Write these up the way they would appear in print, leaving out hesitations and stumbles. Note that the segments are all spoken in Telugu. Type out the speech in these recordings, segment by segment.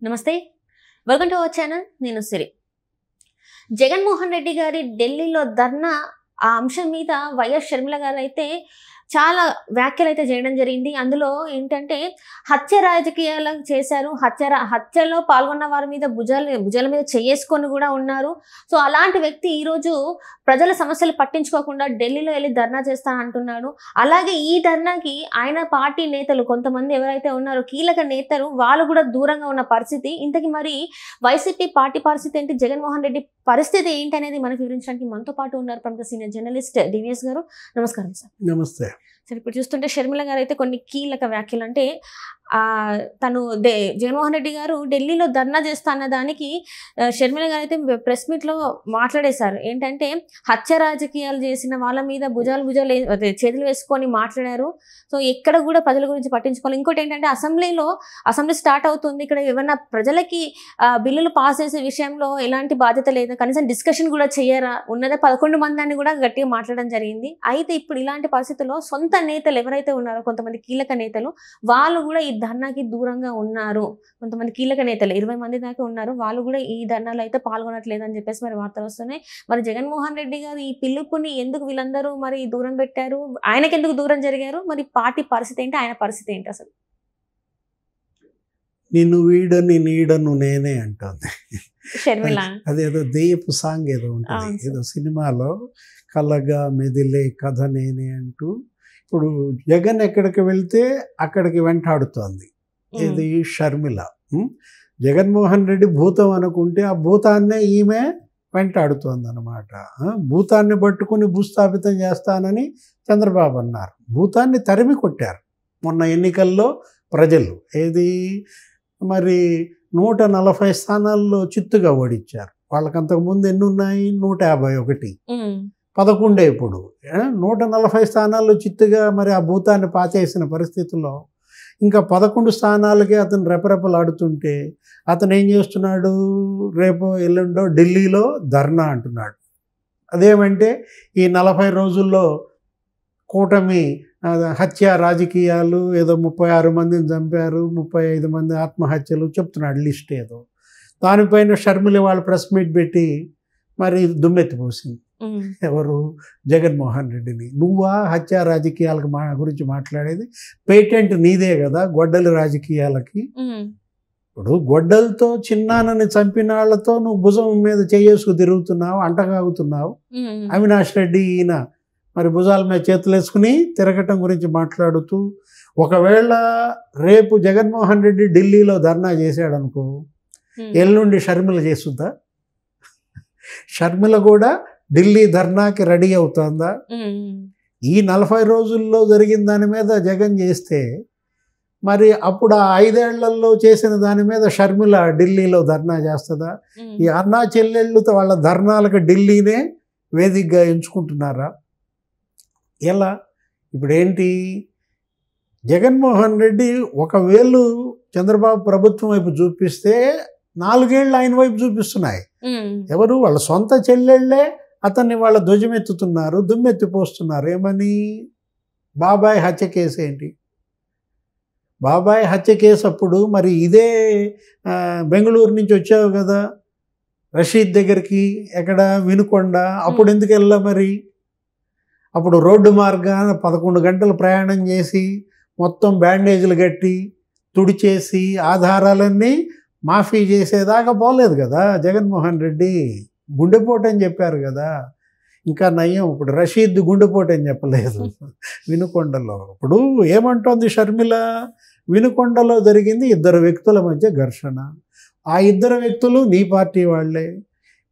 నమస్తే, వెల్కమ్ టు అవర్ ఛానల్. నేను సిరి. జగన్మోహన్ రెడ్డి గారి ఢిల్లీలో ధర్నా ఆ అంశం మీద వైఎస్ షర్మిల గారు అయితే చాలా వ్యాఖ్యలు అయితే చేయడం జరిగింది. అందులో ఏంటంటే హత్య రాజకీయాలు చేశారు, హత్యలో పాల్గొన్న వారి మీద భుజాల మీద చేసుకొని కూడా ఉన్నారు. సో అలాంటి వ్యక్తి ఈరోజు ప్రజల సమస్యలు పట్టించుకోకుండా ఢిల్లీలో వెళ్ళి ధర్నా చేస్తా అంటున్నాడు. అలాగే ఈ ధర్నాకి ఆయన పార్టీ నేతలు కొంతమంది ఎవరైతే ఉన్నారో కీలక నేతలు వాళ్ళు కూడా దూరంగా ఉన్న పరిస్థితి. ఇంతకీ మరి వైసీపీ పార్టీ పరిస్థితి ఏంటి, జగన్మోహన్ రెడ్డి పరిస్థితి ఏంటి అనేది మనకు వివరించడానికి మనతో పాటు ఉన్నారు ప్రముఖ సీనియర్ జర్నలిస్ట్ డివిఎస్ గారు. నమస్కారం సార్. నమస్తే. సరే, ఇప్పుడు చూస్తుంటే షర్మిల గారు అయితే కొన్ని కీలక వ్యాఖ్యలు, అంటే తను జగన్మోహన్ రెడ్డి గారు ఢిల్లీలో ధర్నా చేస్తా అన్న దానికి షర్మిల గారు అయితే ప్రెస్ మీట్లో మాట్లాడేశారు. ఏంటంటే హత్య రాజకీయాలు చేసిన వాళ్ళ మీద భుజాలు చేతులు వేసుకొని మాట్లాడారు. సో ఎక్కడ కూడా ప్రజల గురించి పట్టించుకోవాలి. ఇంకోటి ఏంటంటే అసెంబ్లీ స్టార్ట్ అవుతుంది, ఇక్కడ ఏమన్నా ప్రజలకి బిల్లులు పాస్ చేసే విషయంలో ఎలాంటి బాధ్యత లేదు, కనీసం డిస్కషన్ కూడా చేయరా, ఉన్నదే 11 మంది కూడా గట్టిగా మాట్లాడడం జరిగింది. అయితే ఇప్పుడు ఇలాంటి పరిస్థితుల్లో సొంత నేతలు ఎవరైతే ఉన్నారో కొంతమంది కీలక నేతలు వాళ్ళు కూడా ఈ ధర్నాకి దూరంగా ఉన్నారు. కొంతమంది కీలక నేతలు 20 మంది దాకా ఉన్నారు, వాళ్ళు కూడా ఈ ధర్నాలో అయితే పాల్గొనట్లేదు అని చెప్పేసి మరి వార్తలు వస్తున్నాయి. మరి జగన్మోహన్ రెడ్డి గారు ఈ పిలుపుని ఎందుకు వీళ్ళందరూ మరి దూరం పెట్టారు, ఆయనకి ఎందుకు దూరం జరిగారు, మరి పార్టీ పరిస్థితి ఏంటి, ఆయన పరిస్థితి ఏంటి అసలు? నిన్ను వీడని నీడను నేనే అంటుంది షర్మిల. అదేదో దెయ్యపు సాంగ్ ఏదో ఉంటుంది, ఏదో సినిమాలో కలగా మెదిలే కథ నేనే అంటూ. ఇప్పుడు జగన్ ఎక్కడికి వెళ్తే అక్కడికి వెంటాడుతోంది ఇది షర్మిల. జగన్మోహన్ రెడ్డి భూతం అనుకుంటే ఆ భూతాన్నే ఈమె వెంటాడుతోంది అనమాట. భూతాన్ని పట్టుకుని భూస్థాపితం చేస్తానని చంద్రబాబు అన్నారు, భూతాన్ని తరిమి కొట్టారు మొన్న ఎన్నికల్లో ప్రజలు. ఏది మరి 140 స్థానాల్లో చిత్తుగా ఓడించారు. వాళ్ళకంతకుముందు ఎన్ని ఉన్నాయి, 151, 11 ఇప్పుడు 140 స్థానాల్లో చిత్తుగా మరి ఆ భూతాన్ని పాచేసిన పరిస్థితుల్లో ఇంకా 11 స్థానాలకే అతను రెపరెపలాడుతుంటే అతను ఏం చేస్తున్నాడు, రేపు ఎల్లుండో ఢిల్లీలో ధర్నా అంటున్నాడు. అదేమంటే ఈ 40 రోజుల్లో కూటమి హత్య రాజకీయాలు, ఏదో 36 మందిని చంపారు, 35 మంది ఆత్మహత్యలు చెప్తున్నాడు లిస్ట్ ఏదో. దానిపైన షర్మిల వాళ్ళు ప్రెస్ మీట్ పెట్టి మరి దుమ్మెత్తిపోసింది. ఎవరు, జగన్మోహన్ రెడ్డిని. నువ్వా హత్య రాజకీయాలకు గురించి మాట్లాడేది? పేటెంట్ నీదే కదా గొడ్డలి రాజకీయాలకి. ఇప్పుడు గొడ్డలతో చిన్నానని చంపిన వాళ్ళతో నువ్వు భుజం మీద చేసుకు తిరుగుతున్నావు, అంటగాగుతున్నావు. అవినాష్ రెడ్డి ఈయన మరి భుజాల మీద చేతులు వేసుకుని తిరగటం గురించి మాట్లాడుతూ, ఒకవేళ రేపు జగన్మోహన్ రెడ్డి ఢిల్లీలో ధర్నా చేశాడనుకో, ఎల్లుండి షర్మిల చేస్తుందా? షర్మిల కూడా ఢిల్లీ ధర్నాకి రెడీ అవుతుందా? ఈ 40 రోజుల్లో జరిగిన దాని మీద జగన్ చేస్తే మరి అప్పుడు ఆ 5 ఏళ్లలో చేసిన దాని మీద షర్మిల ఢిల్లీలో ధర్నా చేస్తుందా? ఈ అన్నా చెల్లెళ్ళుతో వాళ్ళ ధర్నాలకు ఢిల్లీనే వేదికగా ఎంచుకుంటున్నారా? ఎలా? ఇప్పుడేంటి, జగన్మోహన్ రెడ్డి ఒకవేళ చంద్రబాబు ప్రభుత్వం వైపు చూపిస్తే 4 ఏళ్ళు ఆయన వైపు చూపిస్తున్నాయి. ఎవరు, వాళ్ళ సొంత చెల్లెళ్ళే అతన్ని వాళ్ళ ధ్వజమెత్తుతున్నారు, దుమ్మెత్తిపోస్తున్నారు. ఏమని? బాబాయ్ హత్య కేసు ఏంటి? బాబాయ్ హత్య కేసు అప్పుడు మరి ఇదే బెంగళూరు నుంచి వచ్చావు కదా రషీద్ దగ్గరికి, ఎక్కడ వినుకొండ, అప్పుడు ఎందుకు వెళ్ళా? మరి అప్పుడు రోడ్డు మార్గాన 11 గంటలు ప్రయాణం చేసి మొత్తం బ్యాండేజీలు కట్టి తుడిచేసి ఆధారాలన్నీ మాఫీ చేసేదాకా పోలేదు కదా జగన్మోహన్ రెడ్డి. గుండెపోటు అని చెప్పారు కదా. ఇంకా నయం, ఇప్పుడు రషీద్ గుండెపోటు అని చెప్పలేదు వినుకొండలో. ఇప్పుడు ఏమంటోంది షర్మిల, వినుకొండలో జరిగింది 2 వ్యక్తుల మధ్య ఘర్షణ. ఆ 2 వ్యక్తులు నీ పార్టీ వాళ్ళే.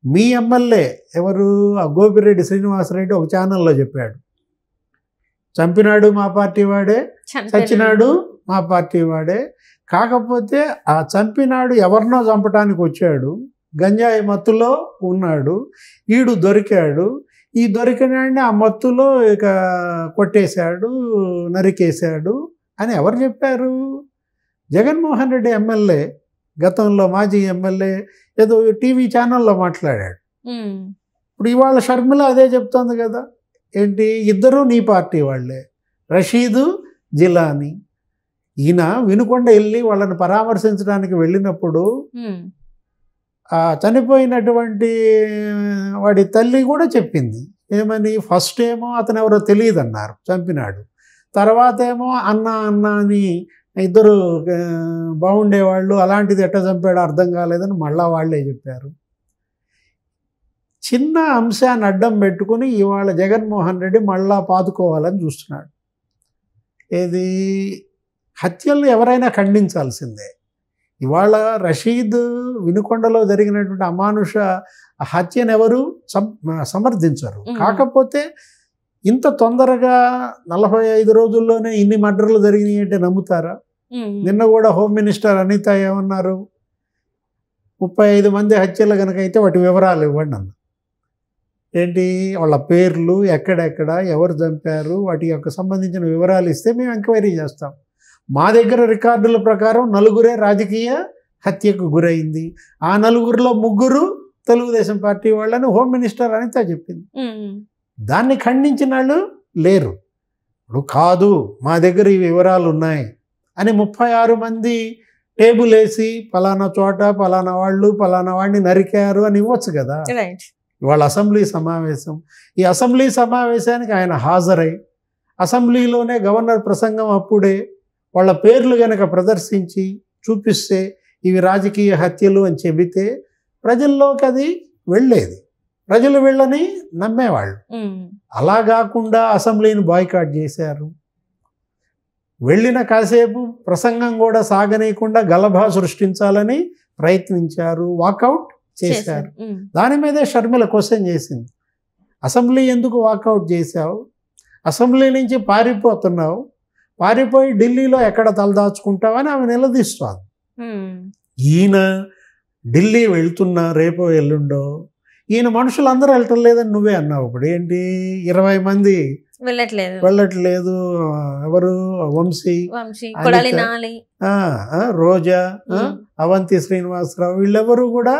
మీ ఎమ్మెల్యే ఎవరు, ఆ గోపిరెడ్డి శ్రీనివాసరెడ్డి ఒక ఛానల్లో చెప్పాడు, చంపినాడు మా పార్టీ వాడే, చచ్చినాడు మా పార్టీ వాడే. కాకపోతే ఆ చంపినాడు ఎవరినో చంపటానికి వచ్చాడు, గంజాయి మత్తులో ఉన్నాడు, ఈడు దొరికాడు. ఈ దొరికినాడిని ఆ మత్తులో ఇక కొట్టేశాడు, నరికేశాడు అని ఎవరు చెప్పారు? జగన్మోహన్ రెడ్డి ఎమ్మెల్యే, గతంలో మాజీ ఎమ్మెల్యే ఏదో టీవీ ఛానల్లో మాట్లాడాడు. ఇప్పుడు ఇవాళ షర్మిల అదే చెప్తోంది కదా. ఏంటి, 2 నీ పార్టీ వాళ్ళే, రషీదు జిలానీ. ఈయన వినుకొండ వెళ్ళి వాళ్ళని పరామర్శించడానికి వెళ్ళినప్పుడు ఆ చనిపోయినటువంటి వాడి తల్లి కూడా చెప్పింది ఏమని, ఫస్ట్ ఏమో అతను ఎవరో తెలియదు అన్నారు, చంపినాడు. తర్వాత ఏమో అన్న అన్న అని ఇద్దరు బాగుండేవాళ్ళు, అలాంటిది ఎట్ట చంపాడో అర్థం కాలేదని మళ్ళా వాళ్ళే చెప్పారు. చిన్న అంశాన్ని అడ్డం పెట్టుకుని ఇవాళ జగన్మోహన్ రెడ్డి మళ్ళా పాతుకోవాలని చూస్తున్నాడు. ఏది హత్యలను ఎవరైనా ఖండించాల్సిందే. ఇవాళ రషీద్ వినుకొండలో జరిగినటువంటి అమానుష హత్యను ఎవరు సమర్థించరు. కాకపోతే ఇంత తొందరగా 45 రోజుల్లోనే ఇన్ని మర్డర్లు జరిగినాయి అంటే నమ్ముతారా? నిన్న కూడా హోమ్ మినిస్టర్ అనిత ఏమన్నారు, 35 మంది హత్యలు కనుక అయితే వాటి వివరాలు ఇవ్వండి అన్న. ఏంటి వాళ్ళ పేర్లు, ఎక్కడెక్కడ ఎవరు చంపారు, వాటి యొక్క సంబంధించిన వివరాలు ఇస్తే మేము ఎంక్వైరీ చేస్తాం. మా దగ్గర రికార్డుల ప్రకారం 4 రాజకీయ హత్యకు గురైంది. ఆ 4లో 3 తెలుగుదేశం పార్టీ వాళ్ళని హోమ్ మినిస్టర్ అనిత చెప్పింది. దాన్ని ఖండించిన వాళ్ళు లేరు. ఇప్పుడు కాదు మా దగ్గర ఈ వివరాలు ఉన్నాయి అని 36 మంది టేబుల్ వేసి పలానా చోట పలానా వాళ్ళు పలానా వాడిని నరికారు అని ఇవ్వచ్చు కదా. ఇవాళ అసెంబ్లీ సమావేశం, ఈ అసెంబ్లీ సమావేశానికి ఆయన హాజరై అసెంబ్లీలోనే గవర్నర్ ప్రసంగం అప్పుడే వాళ్ళ పేర్లు కనుక ప్రదర్శించి చూపిస్తే ఇవి రాజకీయ హత్యలు అని చెబితే ప్రజల్లోకి అది వెళ్ళేది, ప్రజలు వీళ్ళని నమ్మేవాళ్ళు. అలా కాకుండా అసెంబ్లీని బాయ్కాట్ చేశారు. వెళ్ళిన కాసేపు ప్రసంగం కూడా సాగనీయకుండా గలభా సృష్టించాలని ప్రయత్నించారు, వాకౌట్ చేశారు. దాని మీదే షర్మిల క్వశ్చన్ చేసింది, అసెంబ్లీ ఎందుకు వాకౌట్ చేశావు, అసెంబ్లీ నుంచి పారిపోతున్నావు, పారిపోయి ఢిల్లీలో ఎక్కడ తలదాచుకుంటావని ఆమె నిలదీస్తాను. ఈయన ఢిల్లీ వెళ్తున్నా రేపో ఎల్లుండో, ఈయన మనుషులందరూ వెళ్ళటం లేదని నువ్వే అన్నావు. ఇప్పుడు ఏంటి 20 మంది వెళ్ళట్లేదు, ఎవరు వంశీ, రోజా, అవంతి శ్రీనివాసరావు, వీళ్ళెవరు కూడా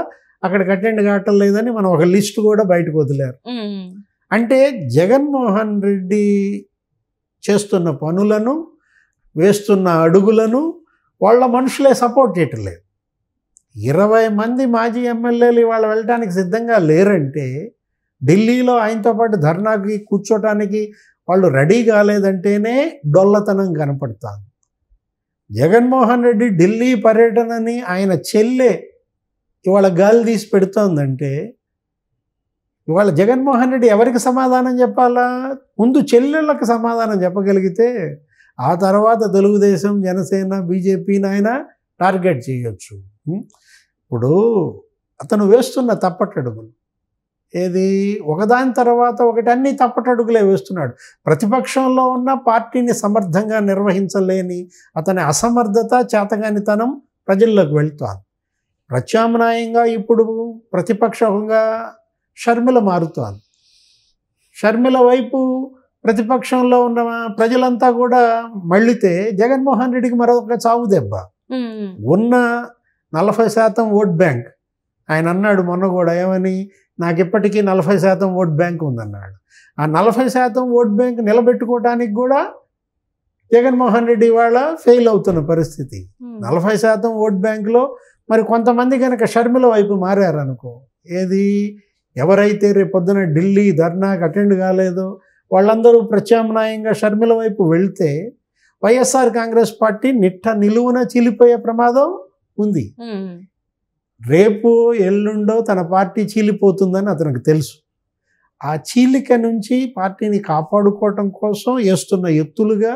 అక్కడికి అటెండ్ కావటం లేదని మనం ఒక లిస్ట్ కూడా బయటకు వదిలారు. అంటే జగన్మోహన్ రెడ్డి చేస్తున్న పనులను, వేస్తున్న అడుగులను వాళ్ళ మనుషులే సపోర్ట్ చేయటం లేదు. 20 మంది మాజీ ఎమ్మెల్యేలు ఇవాళ వెళ్ళడానికి సిద్ధంగా లేరంటే, ఢిల్లీలో ఆయనతో పాటు ధర్నాకి కూర్చోటానికి వాళ్ళు రెడీ కాలేదంటేనే డొల్లతనం కనపడుతుంది. జగన్మోహన్ రెడ్డి ఢిల్లీ పర్యటనని ఆయన చెల్లె ఇవాళ గాలి తీసి పెడుతోందంటే, ఇవాళ జగన్మోహన్ రెడ్డి ఎవరికి సమాధానం చెప్పాలా? ముందు చెల్లెళ్ళకి సమాధానం చెప్పగలిగితే ఆ తర్వాత తెలుగుదేశం, జనసేన, బీజేపీని ఆయన టార్గెట్ చేయొచ్చు. ఇప్పుడు అతను వేస్తున్న తప్పటడుగులు ఏది, ఒకదాని తర్వాత ఒకటి అన్ని తప్పటడుగులే వేస్తున్నాడు. ప్రతిపక్షంలో ఉన్న పార్టీని సమర్థంగా నిర్వహించలేని అతని అసమర్థత, చేతగానితనం ప్రజల్లోకి వెళ్తాను. ప్రత్యామ్నాయంగా ఇప్పుడు ప్రతిపక్షంగా షర్మిల మారుతోంది. షర్మిల వైపు ప్రతిపక్షంలో ఉన్న ప్రజలంతా కూడా మళ్ళితే జగన్మోహన్ రెడ్డికి మరొక చావు దెబ్బ. ఉన్న 40% ఓట్ బ్యాంక్, ఆయన అన్నాడు మొన్న కూడా ఏమని, నాకు ఇప్పటికీ 40% ఓట్ బ్యాంక్ ఉందన్నాడు. ఆ 40% ఓట్ బ్యాంక్ నిలబెట్టుకోవడానికి కూడా జగన్మోహన్ రెడ్డి వాళ్ళ ఫెయిల్ అవుతున్న పరిస్థితి. 40% ఓట్ బ్యాంకులో మరి కొంతమంది కనుక షర్మిల వైపు మారారనుకో, ఏది ఎవరైతే రేపు పొద్దున ఢిల్లీ ధర్నాకి అటెండ్ కాలేదో వాళ్ళందరూ ప్రత్యామ్నాయంగా షర్మిల వైపు వెళ్తే వైఎస్ఆర్ కాంగ్రెస్ పార్టీ నిలువున చీలిపోయే ప్రమాదం ఉంది. రేపు ఎల్లుండో తన పార్టీ చీలిపోతుందని అతనికి తెలుసు. ఆ చీలిక నుంచి పార్టీని కాపాడుకోవటం కోసం వేస్తున్న ఎత్తులుగా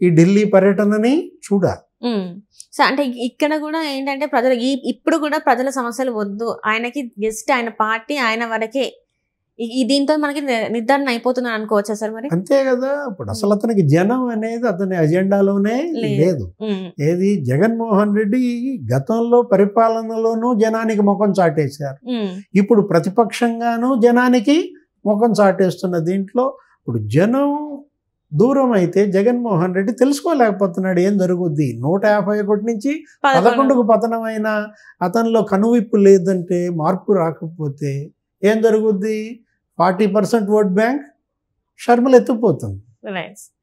ఈ ఢిల్లీ పర్యటనని చూడాలి. సో అంటే ఇక్కడ కూడా ఏంటంటే ప్రజలు ఇప్పుడు కూడా ప్రజల సమస్యలు వద్దు, ఆయనకి జస్ట్ ఆయన పార్టీ ఆయన వరకే, దీంతో మనకి నిర్ధారణ అయిపోతుంది అనుకోవచ్చా సార్? మరి అంతే కదా. ఇప్పుడు అసలు అతనికి జనం అనేది అతని అజెండాలోనే లేదు. ఏది జగన్మోహన్ రెడ్డి గతంలో పరిపాలనలోనూ జనానికి ముఖం చాటేశారు, ఇప్పుడు ప్రతిపక్షంగానూ జనానికి ముఖం చాటేస్తున్న దీంట్లో ఇప్పుడు జనం దూరం అయితే జగన్మోహన్ రెడ్డి తెలుసుకోలేకపోతున్నాడు ఏం జరుగుద్ది. 151 నుంచి 11కు పతనమైన అతనిలో కనువిప్పు లేదంటే, మార్పు రాకపోతే ఏం జరుగుద్ది? 40% ఓట్ బ్యాంక్ షర్మిల ఎత్తుపోతుంది.